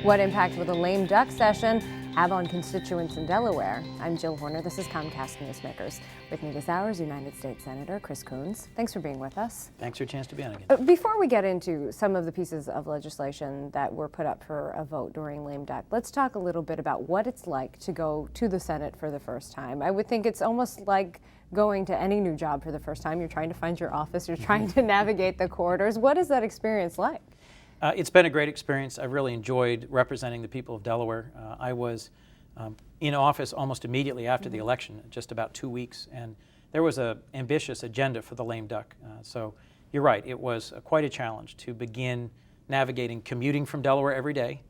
What impact will the lame duck session have on constituents in Delaware? I'm Jill Horner. This is Comcast Newsmakers. With me this hour is United States Senator Chris Coons. Thanks for being with us. Thanks for a chance to be on again. Before we get into some of the pieces of legislation that were put up for a vote during lame duck, let's talk a little bit about what it's like to go to the Senate for the first time. I would think it's almost like going to any new job for the first time. You're trying to find your office, you're trying to navigate the corridors. What is that experience like? It's been a great experience. I've really enjoyed representing the people of Delaware. I was in office almost immediately after the election, just about 2 weeks, and there was an ambitious agenda for the lame duck. So you're right, it was quite a challenge to begin navigating commuting from Delaware every day,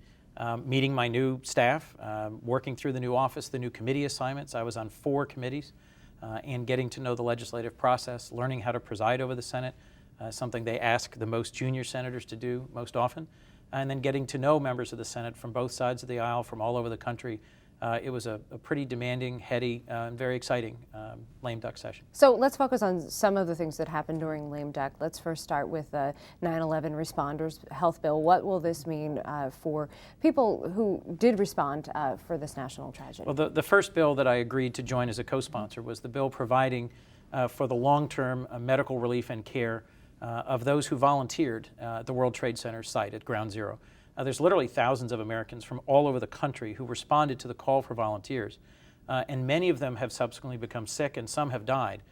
meeting my new staff, working through the new office, the new committee assignments. I was on 4 committees, and getting to know the legislative process, learning how to preside over the Senate, something they ask the most junior senators to do most often, and then getting to know members of the Senate from both sides of the aisle, from all over the country. It was a pretty demanding, heady, and very exciting lame duck session. So let's focus on some of the things that happened during lame duck. Let's first start with the 9/11 responders health bill. What will this mean for people who did respond for this national tragedy? Well, the first bill that I agreed to join as a co-sponsor was the bill providing for the long-term medical relief and care of those who volunteered at the World Trade Center site at Ground Zero. There's literally thousands of Americans from all over the country who responded to the call for volunteers, and many of them have subsequently become sick, and some have died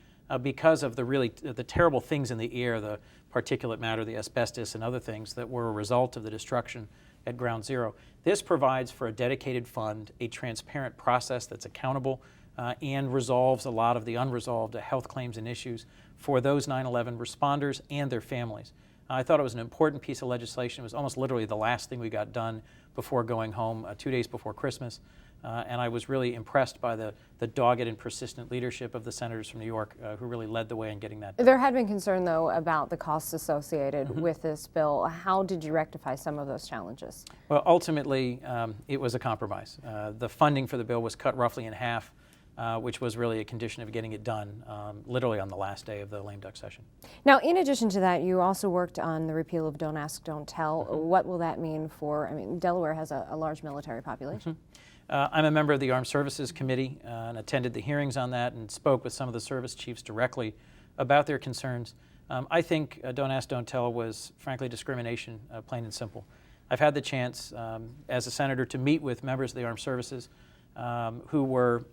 because of the terrible things in the air, the particulate matter, the asbestos, and other things that were a result of the destruction at Ground Zero. This provides for a dedicated fund, a transparent process that's accountable, and resolves a lot of the unresolved health claims and issues for those 9/11 responders and their families. I thought it was an important piece of legislation. It was almost literally the last thing we got done before going home, 2 days before Christmas. And I was really impressed by the dogged and persistent leadership of the senators from New York who really led the way in getting that done. There had been concern, though, about the costs associated with this bill. How did you rectify some of those challenges? Well, ultimately, it was a compromise. The funding for the bill was cut roughly in half, which was really a condition of getting it done literally on the last day of the lame duck session. Now, in addition to that, you also worked on the repeal of Don't Ask, Don't Tell. What will that mean for, Delaware has a large military population. I'm a member of the Armed Services Committee and attended the hearings on that and spoke with some of the service chiefs directly about their concerns. I think Don't Ask, Don't Tell was frankly discrimination, plain and simple. I've had the chance as a senator to meet with members of the Armed Services who were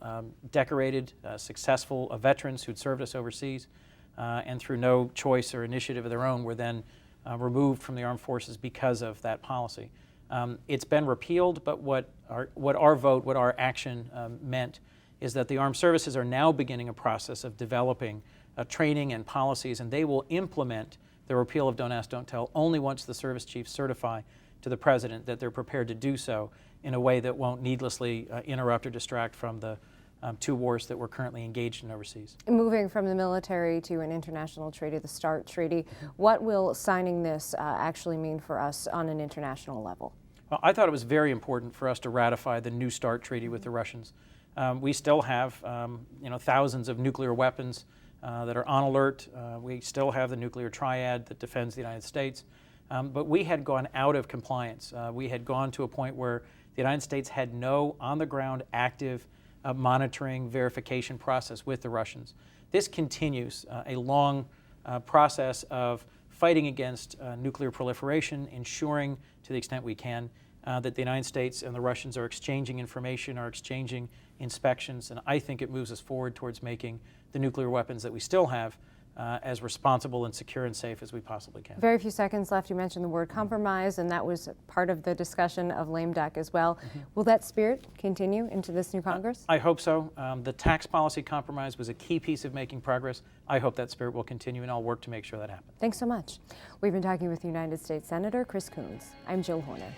decorated, successful veterans who'd served us overseas, and through no choice or initiative of their own were then removed from the armed forces because of that policy. It's been repealed, but what our action meant is that the armed services are now beginning a process of developing training and policies, and they will implement the repeal of Don't Ask, Don't Tell only once the service chiefs certify to the President that they're prepared to do so in a way that won't needlessly interrupt or distract from the 2 wars that we're currently engaged in overseas. Moving from the military to an international treaty, the START Treaty, what will signing this actually mean for us on an international level? Well, I thought it was very important for us to ratify the new START Treaty with the Russians. We still have thousands of nuclear weapons that are on alert. We still have the nuclear triad that defends the United States. But we had gone out of compliance. We had gone to a point where the United States had no on-the-ground active monitoring verification process with the Russians. This continues a long process of fighting against nuclear proliferation, ensuring to the extent we can that the United States and the Russians are exchanging information, are exchanging inspections, and I think it moves us forward towards making the nuclear weapons that we still have as responsible and secure and safe as we possibly can. Very few seconds left. You mentioned the word compromise, and that was part of the discussion of lame duck as well. Will that spirit continue into this new Congress? I hope so. The tax policy compromise was a key piece of making progress. I hope that spirit will continue, and I'll work to make sure that happens. Thanks so much. We've been talking with United States Senator Chris Coons. I'm Jill Horner.